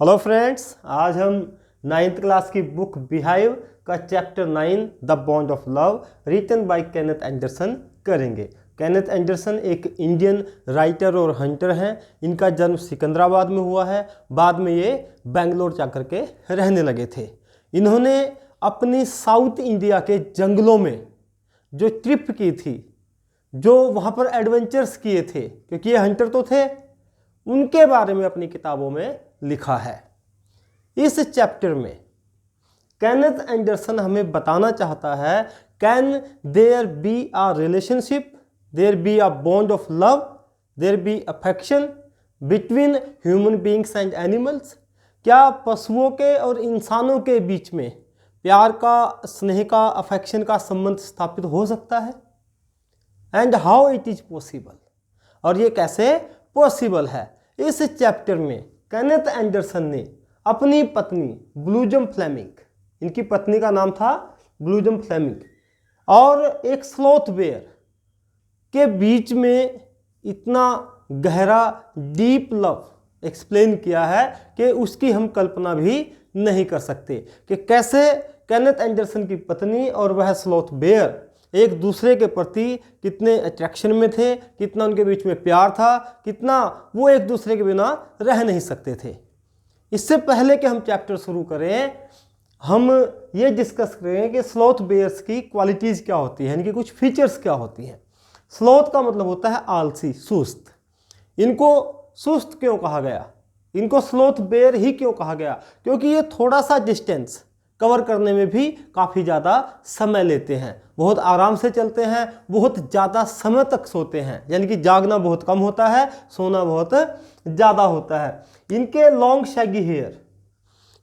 Hello friends, आज हम 9th class की बुक बिहाइव का chapter 9 the bond of love written by Kenneth Anderson करेंगे। केनेथ एंडरसन एक इंडियन राइटर और हंटर हैं। इनका जन्म सिकंदराबाद में हुआ है। बाद में ये बेंगलोर जाकर के रहने लगे थे। इन्होंने अपनी साउथ इंडिया के जंगलों में जो ट्रिप की थी, जो वहाँ पर एडवेंचर्स किए थे, क्योंकि ये हंटर तो थे, उनके बारे में अपनी किताबों में लिखा है। इस चैप्टर में केनेथ एंडरसन हमें बताना चाहता है, can there be a relationship, there be a bond of love, there be affection between human beings and animals. क्या पशुओं के और इंसानों के बीच में प्यार का, स्नेह का, अफेक्शन का संबंध स्थापित हो सकता है? And how it is possible, और ये कैसे पॉसिबल है। इस चैप्टर में केनेथ एंडरसन ने अपनी पत्नी ब्लूजम फ्लेमिंग, इनकी पत्नी का नाम था ब्लूजम फ्लेमिंग, और एक स्लॉथ बेयर के बीच में इतना गहरा डीप लव एक्सप्लेन किया है कि उसकी हम कल्पना भी नहीं कर सकते कि कैसे केनेथ एंडरसन की पत्नी और वह स्लॉथ बेयर एक दूसरे के प्रति कितने अट्रैक्शन में थे, कितना उनके बीच में प्यार था, कितना वो एक दूसरे के बिना रह नहीं सकते थे। इससे पहले कि हम चैप्टर शुरू करें, हम ये डिस्कस करें कि स्लॉथ बेयर्स की क्वालिटीज़ क्या होती हैं, इनकी कुछ फीचर्स क्या होती हैं। स्लॉथ का मतलब होता है आलसी, सुस्त। इनको सुस्त क्यों कहा गया, इनको स्लॉथ बेयर ही क्यों कहा गया? क्योंकि ये थोड़ा सा डिस्टेंस कवर करने में भी काफ़ी ज़्यादा समय लेते हैं, बहुत आराम से चलते हैं, बहुत ज़्यादा समय तक सोते हैं, यानी कि जागना बहुत कम होता है, सोना बहुत ज़्यादा होता है। इनके लॉन्ग शैगी हेयर,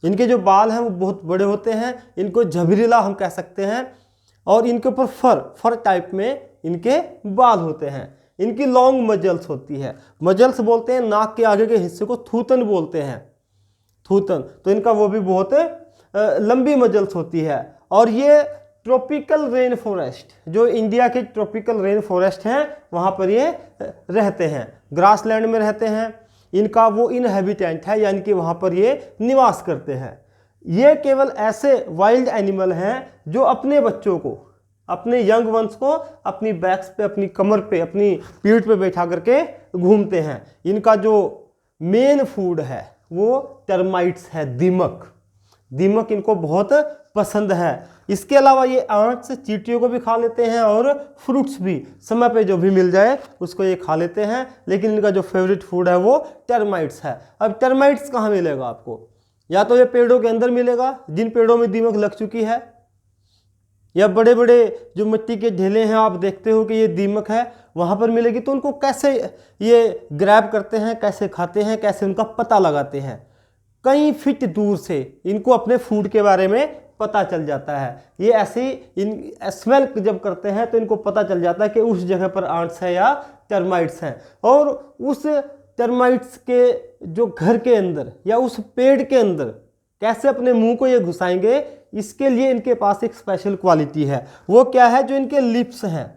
इनके जो बाल हैं वो बहुत बड़े होते हैं, इनको झबरीला हम कह सकते हैं, और इनके ऊपर फर टाइप में इनके बाल होते हैं। इनकी लॉन्ग मजल्स होती है, मजल्स बोलते हैं नाक के आगे के हिस्से को, थूतन बोलते हैं, थूतन, तो इनका वो भी बहुत लंबी मजल्स होती है। और ये ट्रॉपिकल रेन फॉरेस्ट, जो इंडिया के ट्रॉपिकल रेन फॉरेस्ट हैं वहाँ पर ये रहते हैं, ग्रासलैंड में रहते हैं। इनका वो इनहेबिटेंट है, यानी कि वहाँ पर ये निवास करते हैं। ये केवल ऐसे वाइल्ड एनिमल हैं जो अपने बच्चों को, अपने यंग वंस को अपनी बैक्स पे, अपनी कमर पे, अपनी पीठ पे बैठा करके घूमते हैं। इनका जो मेन फूड है वो टर्माइट्स है, दीमक। दीमक इनको बहुत पसंद है। इसके अलावा ये आंट्स, चींटियों को भी खा लेते हैं, और फ्रूट्स भी समय पे जो भी मिल जाए उसको ये खा लेते हैं। लेकिन इनका जो फेवरेट फूड है वो टर्माइट्स है। अब टर्माइट्स कहाँ मिलेगा आपको? या तो ये पेड़ों के अंदर मिलेगा, जिन पेड़ों में दीमक लग चुकी है, या बड़े बड़े जो मिट्टी के ढेले हैं आप देखते हो कि ये दीमक है, वहाँ पर मिलेगी। तो उनको कैसे ये ग्रैब करते हैं, कैसे खाते हैं, कैसे उनका पता लगाते हैं? कई फीट दूर से इनको अपने फूड के बारे में पता चल जाता है। ये ऐसे इन स्मेल जब करते हैं तो इनको पता चल जाता है कि उस जगह पर आंट्स है या टर्माइट्स हैं। और उस टर्माइट्स के जो घर के अंदर या उस पेड़ के अंदर कैसे अपने मुंह को ये घुसाएंगे, इसके लिए इनके पास एक स्पेशल क्वालिटी है। वो क्या है? जो इनके लिप्स हैं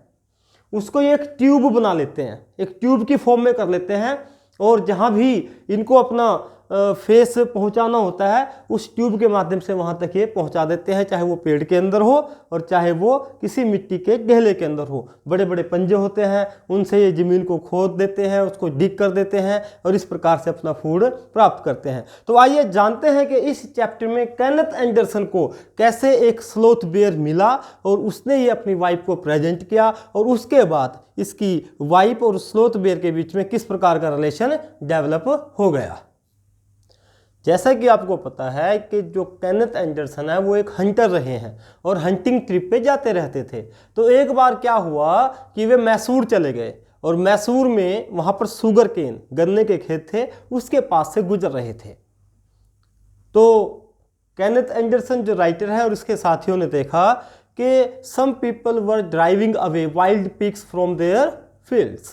उसको ये एक ट्यूब बना लेते हैं, एक ट्यूब की फॉर्म में कर लेते हैं, और जहाँ भी इनको अपना फेस पहुंचाना होता है उस ट्यूब के माध्यम से वहां तक ये पहुंचा देते हैं, चाहे वो पेड़ के अंदर हो और चाहे वो किसी मिट्टी के ढेले के अंदर हो। बड़े बड़े पंजे होते हैं, उनसे ये ज़मीन को खोद देते हैं, उसको डिग कर देते हैं, और इस प्रकार से अपना फूड प्राप्त करते हैं। तो आइए जानते हैं कि इस चैप्टर में केनेथ एंडरसन को कैसे एक स्लॉथ बेयर मिला और उसने ये अपनी वाइफ को प्रेजेंट किया, और उसके बाद इसकी वाइफ और स्लॉथ बेयर के बीच में किस प्रकार का रिलेशन डेवलप हो गया। जैसा कि आपको पता है कि जो केनेथ एंडरसन है वो एक हंटर रहे हैं और हंटिंग ट्रिप पे जाते रहते थे। तो एक बार क्या हुआ कि वे मैसूर चले गए, और मैसूर में वहाँ पर शुगर केन, गन्ने के खेत थे, उसके पास से गुजर रहे थे। तो केनेथ एंडरसन जो राइटर है और उसके साथियों ने देखा कि some people were driving away wild pigs from their fields,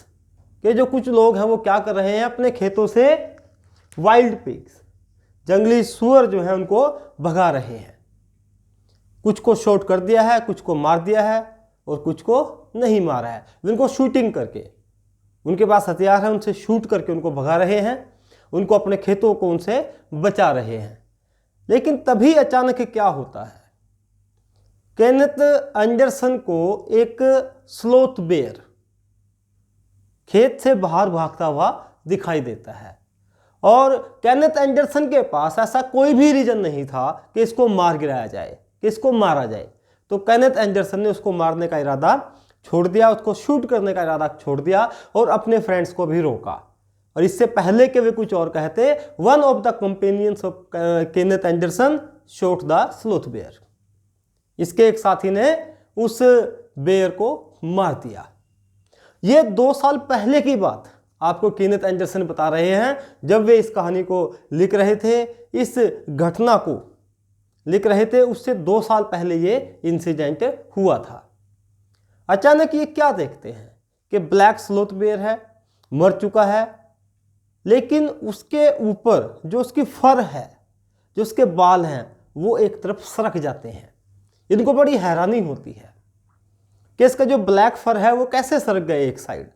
कि जो कुछ लोग हैं वो क्या कर रहे हैं, अपने खेतों से वाइल्ड पिग्स, जंगली सुअर जो है उनको भगा रहे हैं। कुछ को शॉट कर दिया है, कुछ को मार दिया है, और कुछ को नहीं मारा है। उनको शूटिंग करके, उनके पास हथियार है, उनसे शूट करके उनको भगा रहे हैं। उनको अपने खेतों को उनसे बचा रहे हैं। लेकिन तभी अचानक क्या होता है, केनेथ एंडरसन को एक स्लोथ बेयर खेत से बाहर भागता हुआ दिखाई देता है और केनेथ एंडरसन के पास ऐसा कोई भी रीजन नहीं था कि इसको मार गिराया जाए, कि इसको मारा जाए। तो केनेथ एंडरसन ने उसको मारने का इरादा छोड़ दिया, उसको शूट करने का इरादा छोड़ दिया और अपने फ्रेंड्स को भी रोका। और इससे पहले के वे कुछ और कहते, one of the companions of Kenneth Anderson shot the sloth bear. इसके एक साथी ने उस बेयर को मार दिया। ये 2 साल पहले की बात आपको केनेथ एंडरसन बता रहे हैं, जब वे इस कहानी को लिख रहे थे, इस घटना को लिख रहे थे। उससे 2 साल पहले ये इंसिडेंट हुआ था। अचानक ये क्या देखते हैं कि ब्लैक स्लोथ बेयर है, मर चुका है, लेकिन उसके ऊपर जो उसकी फर है, जो उसके बाल हैं, वो एक तरफ सरक जाते हैं। इनको बड़ी हैरानी होती है कि इसका जो ब्लैक फर है वो कैसे सरक गए एक साइड।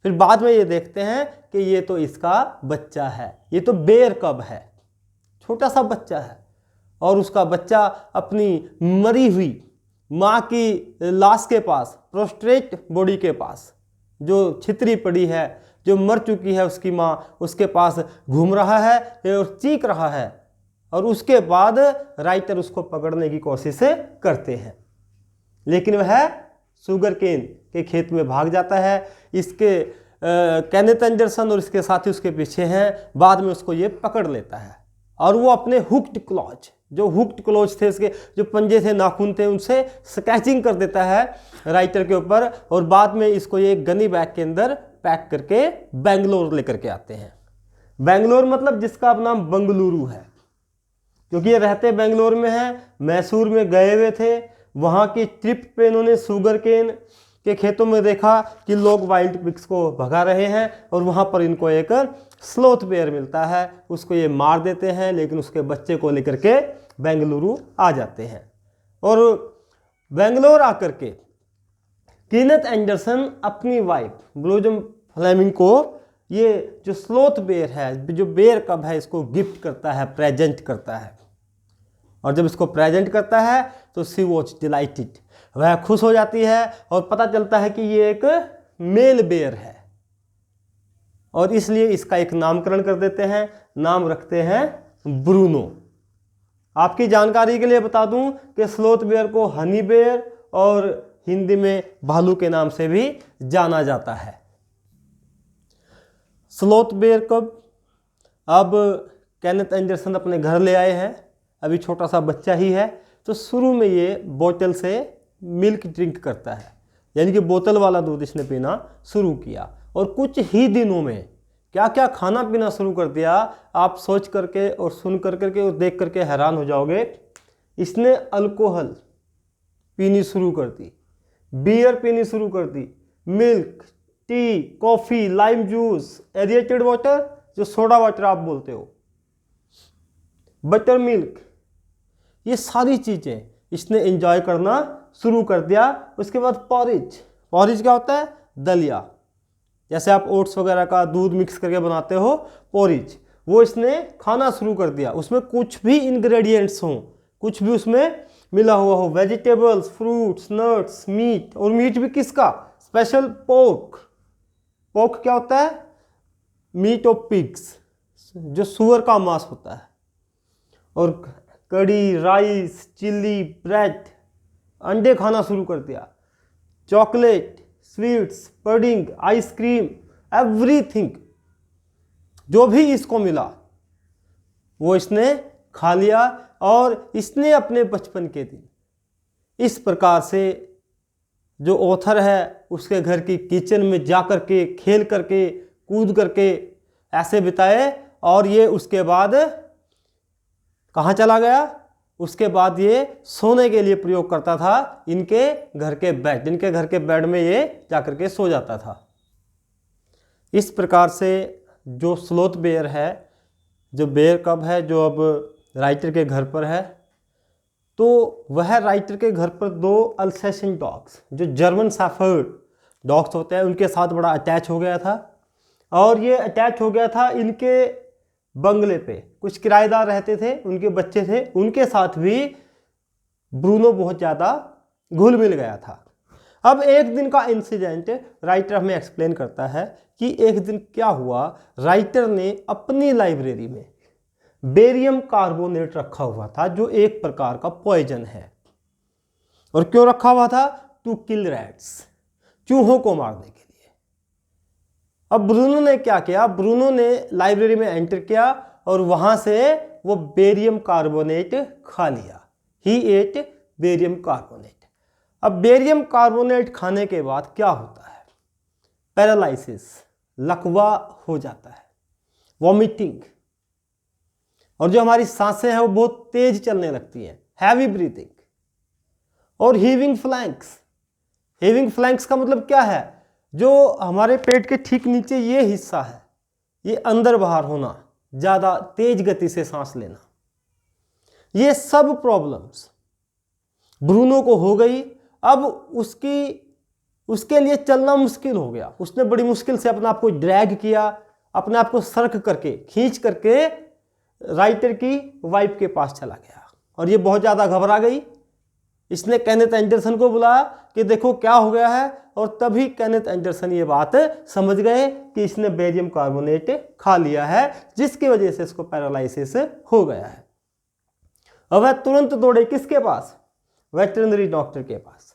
फिर बाद में ये देखते हैं कि ये तो इसका बच्चा है, ये तो बेयर कब है, छोटा सा बच्चा है। और उसका बच्चा अपनी मरी हुई माँ की लाश के पास, प्रोस्ट्रेट बॉडी के पास, जो छितरी पड़ी है, जो मर चुकी है उसकी माँ, उसके पास घूम रहा है और चीख रहा है। और उसके बाद राइटर उसको पकड़ने की कोशिश करते हैं, लेकिन वह शुगर केन के खेत में भाग जाता है। इसके केनेथ एंडरसन और इसके साथी उसके पीछे हैं। बाद में उसको ये पकड़ लेता है और वो अपने हुक्ड क्लॉज, जो हुक्ड क्लॉज थे, इसके जो पंजे थे, नाखून थे, उनसे स्केचिंग कर देता है राइटर के ऊपर। और बाद में इसको ये गनी बैग के अंदर पैक करके बेंगलोर लेकर के आते हैं। बेंगलोर मतलब जिसका अब नाम बंगलुरु है, क्योंकि ये रहते बेंगलोर में हैं। मैसूर में गए हुए थे, वहाँ की ट्रिप पे इन्होंने शुगर केन के खेतों में देखा कि लोग वाइल्ड पिग्स को भगा रहे हैं और वहाँ पर इनको एक स्लोथ बेयर मिलता है। उसको ये मार देते हैं, लेकिन उसके बच्चे को लेकर के बेंगलुरु आ जाते हैं। और बेंगलोर आकर के केनेथ एंडरसन अपनी वाइफ ब्लूजम फ्लेमिंग को ये जो स्लोथ बेयर है, जो बेयर कब है, इसको गिफ्ट करता है, प्रेजेंट करता है। और जब इसको प्रेजेंट करता है तो शी वॉज डिलाइटेड, वह खुश हो जाती है और पता चलता है कि ये एक मेल बेयर है और इसलिए इसका एक नामकरण कर देते हैं। नाम रखते हैं ब्रूनो। आपकी जानकारी के लिए बता दूं कि स्लोथ बेयर को हनी बेयर और हिंदी में भालू के नाम से भी जाना जाता है। स्लोथ बेयर कब, अब केनेथ एंडरसन अपने घर ले आए हैं, अभी छोटा सा बच्चा ही है। तो शुरू में ये बोतल से मिल्क ड्रिंक करता है, यानी कि बोतल वाला दूध इसने पीना शुरू किया। और कुछ ही दिनों में क्या क्या खाना पीना शुरू कर दिया, आप सोच करके और सुन करके और देख करके हैरान हो जाओगे। इसने अल्कोहल पीनी शुरू कर दी, बियर पीनी शुरू कर दी, milk, tea, coffee, lime juice, aerated water, जो सोडा वाटर आप बोलते हो, बटर मिल्क, ये सारी चीज़ें इसने एंजॉय करना शुरू कर दिया। उसके बाद पॉरिज, पॉरिज क्या होता है, दलिया, जैसे आप ओट्स वगैरह का दूध मिक्स करके बनाते हो पॉरिज, वो इसने खाना शुरू कर दिया। उसमें कुछ भी इंग्रेडिएंट्स हों, कुछ भी उसमें मिला हुआ हो, वेजिटेबल्स, फ्रूट्स, नट्स, मीट, और मीट भी किसका, स्पेशल पोर्क। पोर्क क्या होता है, मीट ऑफ पिग्स, जो सुअर का मांस होता है। और कड़ी, राइस, चिल्ली, ब्रेड, अंडे खाना शुरू कर दिया, chocolate, sweets, pudding, ice cream, everything, जो भी इसको मिला वो इसने खा लिया। और इसने अपने बचपन के दिन इस प्रकार से, जो ऑथर है उसके घर की किचन में जा कर के, खेल करके, कूद करके ऐसे बिताए। और ये उसके बाद कहाँ चला गया, उसके बाद ये सोने के लिए प्रयोग करता था इनके घर के बेड, इनके घर के बेड में ये जाकर के सो जाता था। इस प्रकार से जो स्लोथ बेयर है, जो बेयर कब है, जो अब राइटर के घर पर है, तो वह राइटर के घर पर 2 अल्सेशियन डॉग्स, जो जर्मन शेफर्ड डॉग्स होते हैं, उनके साथ बड़ा अटैच हो गया था। और ये अटैच हो गया था इनके बंगले पे कुछ किराएदार रहते थे, उनके बच्चे थे, उनके साथ भी ब्रूनो बहुत ज़्यादा घुल मिल गया था। अब एक दिन का इंसिडेंट राइटर हमें एक्सप्लेन करता है कि एक दिन क्या हुआ। राइटर ने अपनी लाइब्रेरी में बेरियम कार्बोनेट रखा हुआ था, जो एक प्रकार का पॉइजन है। और क्यों रखा हुआ था? टू किल रैट्स, चूहों को मारने के लिए। अब ब्रूनो ने क्या किया? ब्रूनो ने लाइब्रेरी में एंटर किया और वहां से वो बेरियम कार्बोनेट खा लिया। ही एट बेरियम कार्बोनेट। अब बेरियम कार्बोनेट खाने के बाद क्या होता है? पैरालिसिस, लकवा हो जाता है, वॉमिटिंग, और जो हमारी सांसें हैं वो बहुत तेज चलने लगती हैं, हैवी ब्रीथिंग, और हीविंग फ्लैंक्स। हीविंग फ्लैंक्स का मतलब क्या है? जो हमारे पेट के ठीक नीचे ये हिस्सा है, ये अंदर बाहर होना, ज़्यादा तेज गति से सांस लेना, ये सब प्रॉब्लम्स ब्रूनो को हो गई। अब उसके लिए चलना मुश्किल हो गया। उसने बड़ी मुश्किल से अपने आप को ड्रैग किया, अपने आप को सर्क करके, खींच करके राइटर की वाइफ के पास चला गया। और ये बहुत ज़्यादा घबरा गई। इसने केनेथ एंडरसन को बुलाया कि देखो क्या हो गया है, और तभी केनेथ एंडरसन ये बात समझ गए कि इसने बेरियम कार्बोनेट खा लिया है, जिसकी वजह से इसको पैरालिसिस हो गया है। अब वह तुरंत दौड़े किसके पास? वेटरनरी डॉक्टर के पास,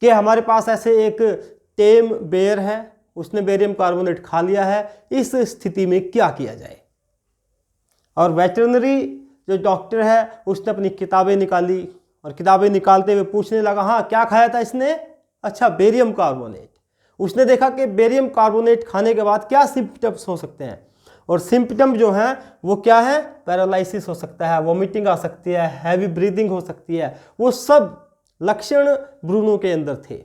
कि हमारे पास ऐसे एक टेम बेयर है, उसने बेरियम कार्बोनेट खा लिया है, इस स्थिति में क्या किया जाए। और वेटरनरी जो डॉक्टर है उसने अपनी किताबें निकाली, और किताबें निकालते हुए पूछने लगा, हाँ क्या खाया था इसने? अच्छा, बेरियम कार्बोनेट। उसने देखा कि बेरियम कार्बोनेट खाने के बाद क्या सिम्पटम्स हो सकते हैं, और सिम्पटम जो हैं वो क्या है? पैरालिसिस हो सकता है, वॉमिटिंग आ सकती है, हैवी ब्रीदिंग हो सकती है। वो सब लक्षण ब्रूनो के अंदर थे।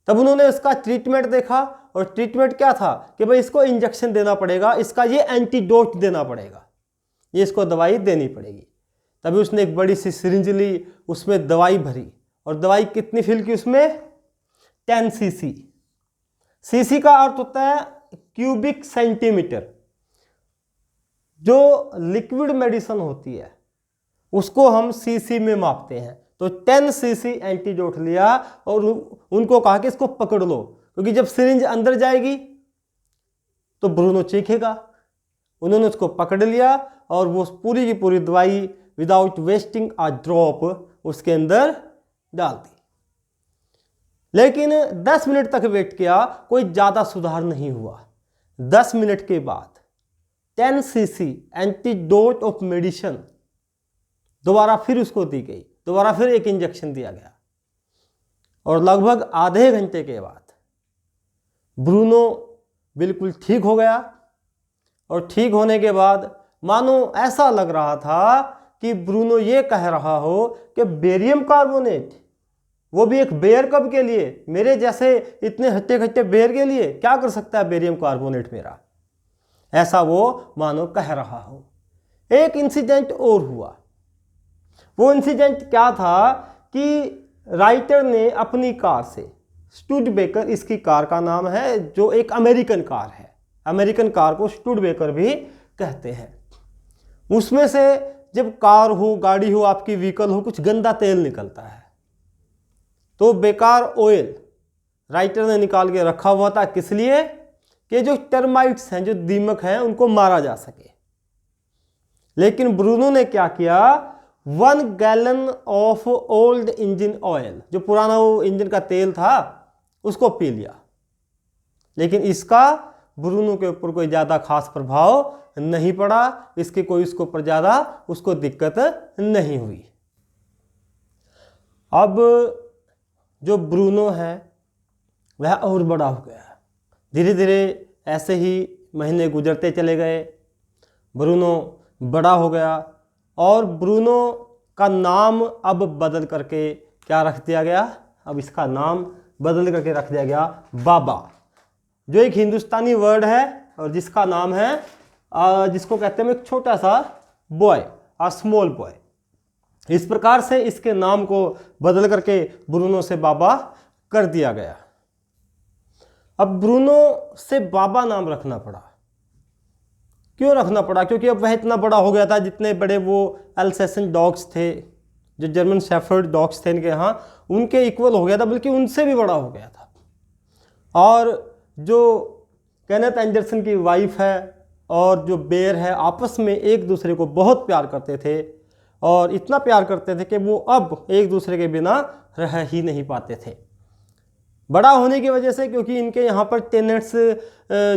तब उन्होंने इसका ट्रीटमेंट देखा, और ट्रीटमेंट क्या था कि भाई इसको इंजेक्शन देना पड़ेगा, इसका ये एंटीडोट देना पड़ेगा, ये इसको दवाई देनी पड़ेगी। तभी उसने एक बड़ी सी सिरिंज ली, उसमें दवाई भरी, और दवाई कितनी फिल की उसमें? 10 सीसी। सीसी का अर्थ होता है क्यूबिक सेंटीमीटर। जो लिक्विड मेडिसिन होती है उसको हम सीसी में मापते हैं। तो 10 सीसी एंटीडोट लिया, और उनको कहा कि इसको पकड़ लो, क्योंकि जब सिरिंज अंदर जाएगी तो ब्रूनो चीखेगा। उन्होंने उसको पकड़ लिया, और वो पूरी की पूरी दवाई विदाउट वेस्टिंग अ ड्रॉप उसके अंदर डाल दी। लेकिन 10 मिनट तक वेट किया, कोई ज़्यादा सुधार नहीं हुआ। 10 मिनट के बाद 10 सीसी एंटीडोट ऑफ मेडिसिन दोबारा फिर उसको दी गई, दोबारा फिर एक इंजेक्शन दिया गया, और लगभग आधे घंटे के बाद ब्रूनो बिल्कुल ठीक हो गया। और ठीक होने के बाद मानो ऐसा लग रहा था कि ब्रूनो ये कह रहा हो कि बेरियम कार्बोनेट, वो भी एक बेयर कब के लिए, मेरे जैसे इतने हट्टे खट्टे बेयर के लिए क्या कर सकता है बेरियम कार्बोनेट मेरा, ऐसा वो मानो कह रहा हो। एक इंसिडेंट और हुआ। वो इंसिडेंट क्या था कि राइटर ने अपनी कार से, स्टूडबेकर इसकी कार का नाम है, जो एक अमेरिकन कार है, अमेरिकन कार को स्टूडबेकर भी कहते हैं, उसमें से जब कार हो, गाड़ी हो, आपकी व्हीकल हो, कुछ गंदा तेल निकलता है, तो बेकार ऑयल राइटर ने निकाल के रखा हुआ था। किस लिए? कि जो टर्माइट्स हैं, जो दीमक हैं, उनको मारा जा सके। लेकिन ब्रूनो ने क्या किया? 1 gallon of old engine oil, जो पुराना वो इंजन का तेल था, उसको पी लिया। लेकिन इसका ब्रूनो के ऊपर कोई ज़्यादा खास प्रभाव नहीं पड़ा, इसके कोई उसको पर ज़्यादा उसको दिक्कत नहीं हुई। अब जो ब्रूनो है वह और बड़ा हो गया। धीरे धीरे ऐसे ही महीने गुजरते चले गए, ब्रूनो बड़ा हो गया, और ब्रूनो का नाम अब बदल करके क्या रख दिया गया? अब इसका नाम बदल करके रख दिया गया बाबा, जो एक हिंदुस्तानी वर्ड है, और जिसका नाम है, जिसको कहते हैं एक छोटा सा बॉय, अ स्मॉल बॉय। इस प्रकार से इसके नाम को बदल करके ब्रूनो से बाबा कर दिया गया। अब ब्रूनो से बाबा नाम रखना पड़ा, क्यों रखना पड़ा? क्योंकि अब वह इतना बड़ा हो गया था, जितने बड़े वो एल्सेशन डॉग्स थे, जो जर्मन शेफर्ड डॉग्स थे इनके यहाँ, उनके इक्वल हो गया था, बल्कि उनसे भी बड़ा हो गया था। और जो केनेथ एंडरसन की वाइफ है और जो बेयर है, आपस में एक दूसरे को बहुत प्यार करते थे, और इतना प्यार करते थे कि वो अब एक दूसरे के बिना रह ही नहीं पाते थे। बड़ा होने की वजह से, क्योंकि इनके यहाँ पर टेनेंट्स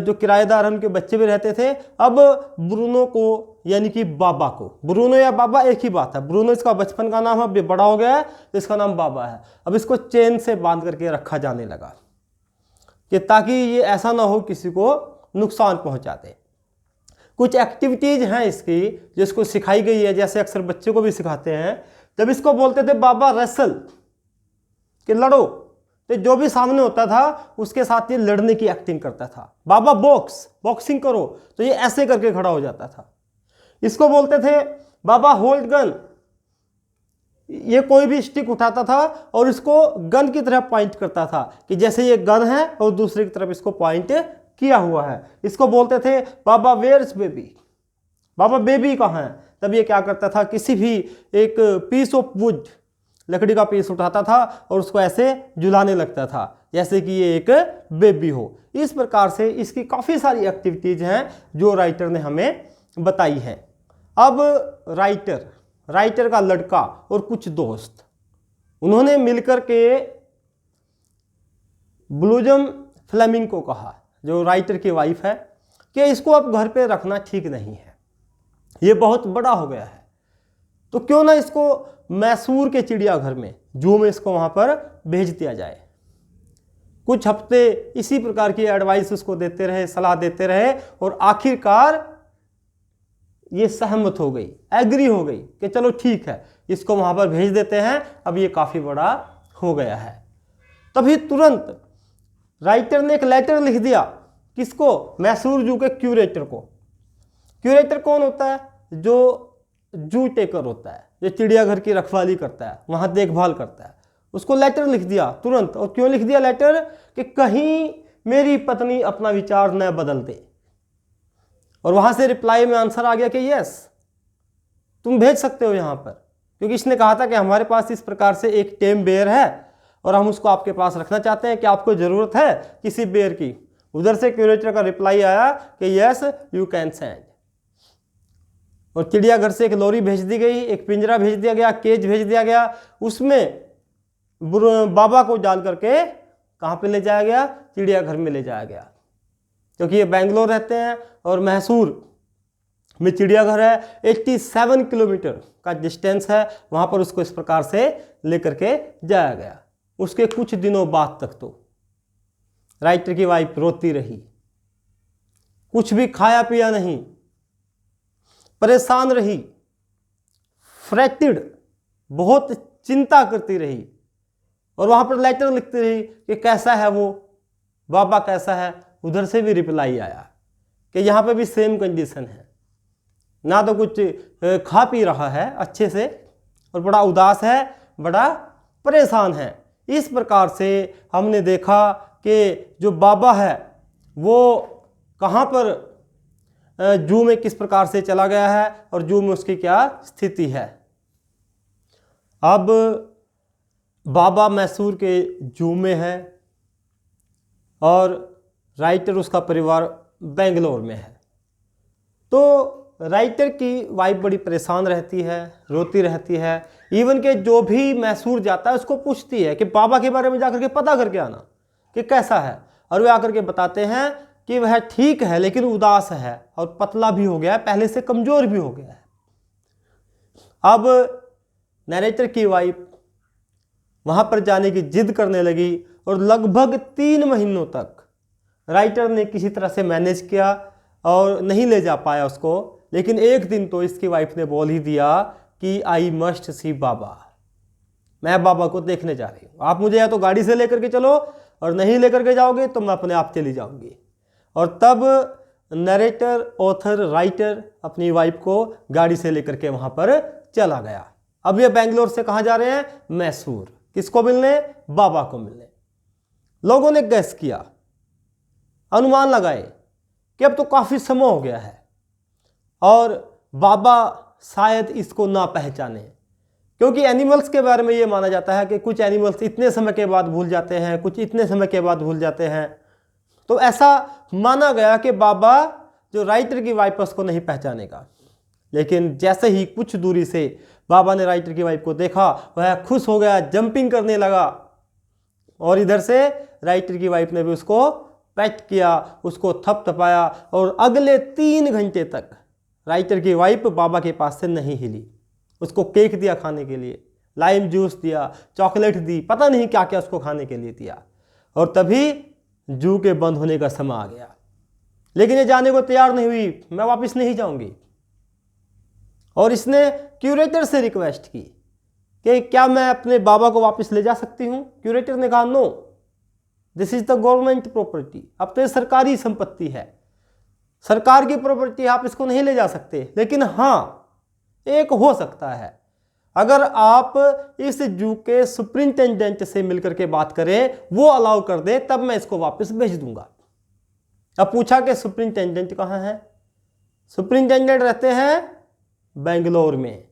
जो किराएदार उनके बच्चे भी रहते थे, अब ब्रूनो को, यानी कि बाबा को, ब्रूनो या बाबा एक ही बात है, ब्रूनो इसका बचपन का नाम है, अब बड़ा हो गया है तो इसका नाम बाबा है। अब इसको चेन से बांध करके रखा जाने लगा कि ताकि ये ऐसा ना हो किसी को नुकसान पहुंचा दे। कुछ एक्टिविटीज हैं इसकी जिसको सिखाई गई है, जैसे अक्सर बच्चे को भी सिखाते हैं। जब इसको बोलते थे बाबा रेसल कि लड़ो, तो जो भी सामने होता था उसके साथ ये लड़ने की एक्टिंग करता था। बाबा बॉक्सिंग करो, तो ये ऐसे करके खड़ा हो जाता था। इसको बोलते थे बाबा होल्ड गन, ये कोई भी स्टिक उठाता था और इसको गन की तरफ पॉइंट करता था कि जैसे ये गन है और दूसरी की तरफ इसको पॉइंट किया हुआ है। इसको बोलते थे बाबा वेयर्स बेबी, बाबा बेबी कहाँ है? तब ये क्या करता था, किसी भी एक पीस ऑफ वुड, लकड़ी का पीस उठाता था और उसको ऐसे झुलाने लगता था जैसे कि ये एक बेबी हो। इस प्रकार से इसकी काफ़ी सारी एक्टिविटीज़ हैं जो राइटर ने हमें बताई हैं। अब राइटर का लड़का और कुछ दोस्त, उन्होंने मिलकर के ब्लूजम फ्लेमिंग को कहा, जो राइटर की वाइफ है, कि इसको अब घर पे रखना ठीक नहीं है, ये बहुत बड़ा हो गया है, तो क्यों ना इसको मैसूर के चिड़ियाघर में, जू में इसको वहाँ पर भेज दिया जाए। कुछ हफ्ते इसी प्रकार की एडवाइस उसको देते रहे, सलाह देते रहे, और आखिरकार ये सहमत हो गई, एग्री हो गई कि चलो ठीक है, इसको वहाँ पर भेज देते हैं, अब ये काफ़ी बड़ा हो गया है। तभी तुरंत राइटर ने एक लेटर लिख दिया, किसको? मैसूर जू के क्यूरेटर को। क्यूरेटर कौन होता है? जो जू टेकर होता है, जो चिड़ियाघर की रखवाली करता है, वहाँ देखभाल करता है, उसको लेटर लिख दिया तुरंत। और क्यों लिख दिया लेटर? कि कहीं मेरी पत्नी अपना विचार न बदल दे। और वहाँ से रिप्लाई में आंसर आ गया कि यस, तुम भेज सकते हो यहाँ पर, क्योंकि इसने कहा था कि हमारे पास इस प्रकार से एक टेम बेयर है और हम उसको आपके पास रखना चाहते हैं, कि आपको ज़रूरत है किसी बेयर की? उधर से क्यूरेटर का रिप्लाई आया कि यस यू कैन सेंड। और चिड़ियाघर से एक लॉरी भेज दी गई, एक पिंजरा भेज दिया गया, केज भेज दिया गया, उसमें बाबा को डाल करके कहाँ पे ले जाया गया? चिड़ियाघर में ले जाया गया, क्योंकि ये बेंगलोर रहते हैं और मैसूर में चिड़ियाघर है, 87 किलोमीटर का डिस्टेंस है, वहाँ पर उसको इस प्रकार से लेकर के जाया गया। उसके कुछ दिनों बाद तक तो राइटर की वाइफ रोती रही, कुछ भी खाया पिया नहीं, परेशान रही, फ्रेटेड, बहुत चिंता करती रही, और वहाँ पर लेटर लिखती रही कि कैसा है वो, बाबा कैसा है। उधर से भी रिप्लाई आया कि यहाँ पे भी सेम कंडीशन है, ना तो कुछ खा पी रहा है अच्छे से, और बड़ा उदास है, बड़ा परेशान है। इस प्रकार से हमने देखा कि जो बाबा है वो कहाँ पर जू में किस प्रकार से चला गया है और जू में उसकी क्या स्थिति है। अब बाबा मैसूर के जू में है और राइटर, उसका परिवार बेंगलोर में है। तो राइटर की वाइफ बड़ी परेशान रहती है, रोती रहती है, इवन के जो भी मैसूर जाता है उसको पूछती है कि बाबा के बारे में जाकर के पता करके आना कि कैसा है। और वे आकर के बताते हैं कि वह ठीक है लेकिन उदास है और पतला भी हो गया है, पहले से कमज़ोर भी हो गया है। अब नरेटर की वाइफ वहाँ पर जाने की जिद करने लगी और लगभग 3 महीनों तक राइटर ने किसी तरह से मैनेज किया और नहीं ले जा पाया उसको। लेकिन एक दिन तो इसकी वाइफ ने बोल ही दिया कि आई मस्ट सी बाबा, मैं बाबा को देखने जा रही हूँ, आप मुझे या तो गाड़ी से लेकर के चलो और नहीं लेकर के जाओगे तो मैं अपने आप चली जाऊँगी। और तब नरेटर, ऑथर, राइटर अपनी वाइफ को गाड़ी से लेकर के वहाँ पर चला गया। अब ये बेंगलोर से कहाँ जा रहे हैं? मैसूर। किसको मिलने? बाबा को मिलने। लोगों ने गैस किया, अनुमान लगाए कि अब तो काफ़ी समय हो गया है, और बाबा शायद इसको ना पहचाने, क्योंकि एनिमल्स के बारे में ये माना जाता है कि कुछ एनिमल्स इतने समय के बाद भूल जाते हैं, कुछ इतने समय के बाद भूल जाते हैं। तो ऐसा माना गया कि बाबा जो राइटर की वाइफ है उसको नहीं पहचानेगा। लेकिन जैसे ही कुछ दूरी से बाबा ने राइटर की वाइफ को देखा, वह खुश हो गया, जंपिंग करने लगा, और इधर से राइटर की वाइफ ने भी उसको पेट किया, उसको थपथपाया, और अगले 3 घंटे तक राइटर की वाइफ बाबा के पास से नहीं हिली। उसको केक दिया खाने के लिए, लाइम जूस दिया, चॉकलेट दी, पता नहीं क्या क्या उसको खाने के लिए दिया, और तभी जू के बंद होने का समय आ गया। लेकिन ये जाने को तैयार नहीं हुई, मैं वापस नहीं जाऊंगी। और इसने क्यूरेटर से रिक्वेस्ट की कि क्या मैं अपने बाबा को वापस ले जा सकती हूँ। क्यूरेटर ने कहा no, this is the government property, अब तो ये सरकारी संपत्ति है, सरकार की प्रॉपर्टी, आप इसको नहीं ले जा सकते। लेकिन हाँ, एक हो सकता है, अगर आप इस जू के सुपरिंटेंडेंट से मिलकर के बात करें, वो अलाउ कर दे, तब मैं इसको वापस भेज दूंगा। अब पूछा कि सुपरिंटेंडेंट कहाँ है। सुपरिंटेंडेंट रहते हैं बेंगलोर में।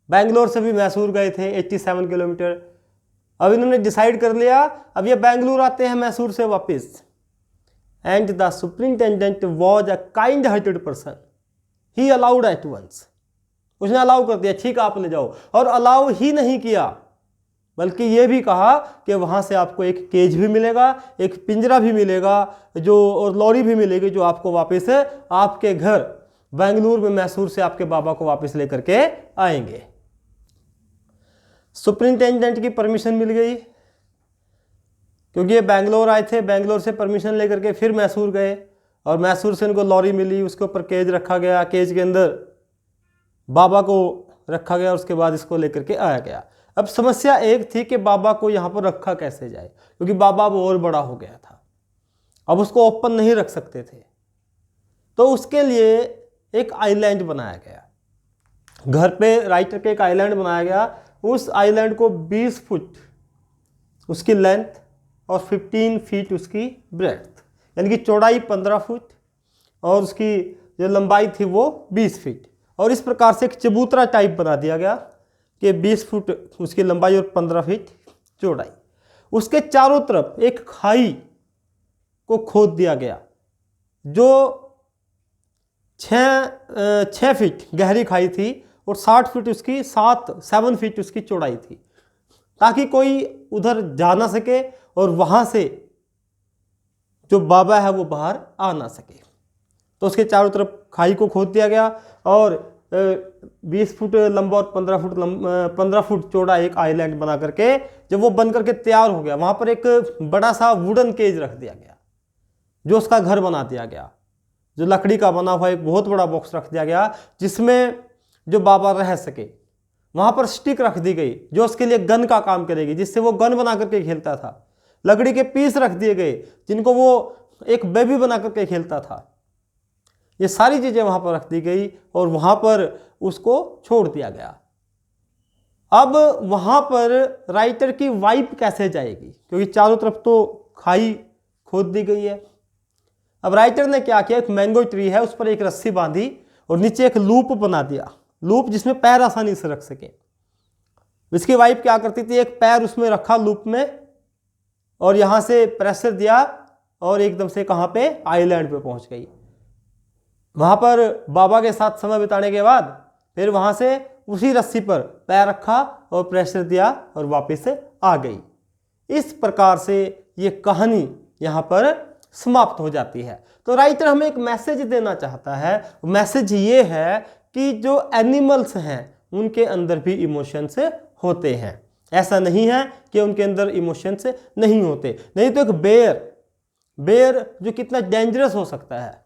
बेंगलोर से भी मैसूर गए थे 87 किलोमीटर। अब इन्होंने डिसाइड कर लिया, अब ये बेंगलुरु आते हैं मैसूर से वापस। And the superintendent was a kind hearted person, he allowed at once, उसने अलाउ कर दिया, ठीक है आप ले जाओ। और अलाउ ही नहीं किया, बल्कि ये भी कहा कि वहाँ से आपको एक केज भी मिलेगा, एक पिंजरा भी मिलेगा, और लॉरी भी मिलेगी, जो आपको वापस आपके घर बेंगलुरु में मैसूर से आपके बाबा को वापस लेकर के आएंगे। सुपरिंटेंडेंट की परमिशन मिल गई, क्योंकि ये बेंगलोर आए थे, बेंगलोर से परमिशन लेकर के फिर मैसूर गए, और मैसूर से इनको लॉरी मिली, उसके ऊपर केज रखा गया, केज के अंदर बाबा को रखा गया, उसके बाद इसको लेकर के आया गया। अब समस्या एक थी कि बाबा को यहाँ पर रखा कैसे जाए, क्योंकि बाबा अब और बड़ा हो गया था, अब उसको ओपन नहीं रख सकते थे। तो उसके लिए एक आइलैंड बनाया गया, घर पे राइटर के एक आइलैंड बनाया गया। उस आइलैंड को 20 फुट उसकी लेंथ और 15 फीट उसकी ब्रेड्थ, यानी कि चौड़ाई 15 फुट और उसकी जो लंबाई थी वो 20 फीट, और इस प्रकार से एक चबूतरा टाइप बना दिया गया कि 20 फुट उसकी लंबाई और 15 फीट चौड़ाई। उसके चारों तरफ एक खाई को खोद दिया गया, जो 6 फीट गहरी खाई थी, और 60 फीट उसकी 7 फीट उसकी चौड़ाई थी, ताकि कोई उधर जा ना सके और वहाँ से जो बाबा है वो बाहर आ ना सके। तो उसके चारों तरफ खाई को खोद दिया गया, और 20 फुट लंबा और 15 फुट चौड़ा एक आइलैंड बना करके जब वो बन करके तैयार हो गया, वहाँ पर एक बड़ा सा वुडन केज रख दिया गया, जो उसका घर बना दिया गया, जो लकड़ी का बना हुआ एक बहुत बड़ा बॉक्स रख दिया गया, जिसमें जो बाबा रह सके। वहाँ पर स्टिक रख दी गई, जो उसके लिए गन का काम करेगी, जिससे वो गन बना करके खेलता था। लकड़ी के पीस रख दिए गए, जिनको वो एक बेबी बना करके खेलता था। ये सारी चीज़ें वहाँ पर रख दी गई, और वहाँ पर उसको छोड़ दिया गया। अब वहाँ पर राइटर की वाइफ कैसे जाएगी, क्योंकि चारों तरफ तो खाई खोद दी गई है। अब राइटर ने क्या किया, एक मैंगो ट्री है, उस पर एक रस्सी बांधी और नीचे एक लूप बना दिया, लूप जिसमें पैर आसानी से रख सके। इसकी वाइफ क्या करती थी, एक पैर उसमें रखा लूप में, और यहाँ से प्रेशर दिया, और एकदम से कहाँ पे, आइलैंड पे पहुँच गई। वहाँ पर बाबा के साथ समय बिताने के बाद फिर वहाँ से उसी रस्सी पर पैर रखा और प्रेशर दिया और वापस आ गई। इस प्रकार से ये कहानी यहाँ पर समाप्त हो जाती है। तो राइटर हमें एक मैसेज देना चाहता है। मैसेज ये है कि जो एनिमल्स हैं उनके अंदर भी इमोशंस होते हैं। ऐसा नहीं है कि उनके अंदर इमोशंस नहीं होते। नहीं तो एक बेर जो कितना डेंजरस हो सकता है,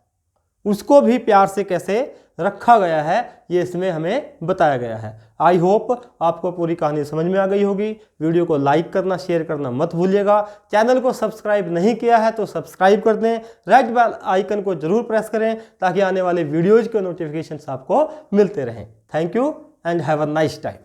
उसको भी प्यार से कैसे रखा गया है, ये इसमें हमें बताया गया है। आई होप आपको पूरी कहानी समझ में आ गई होगी। वीडियो को लाइक करना, शेयर करना मत भूलिएगा। चैनल को सब्सक्राइब नहीं किया है तो सब्सक्राइब कर दें। रेड बेल आइकन को जरूर प्रेस करें ताकि आने वाले वीडियोज़ के नोटिफिकेशंस आपको मिलते रहें। Thank you and have a nice time.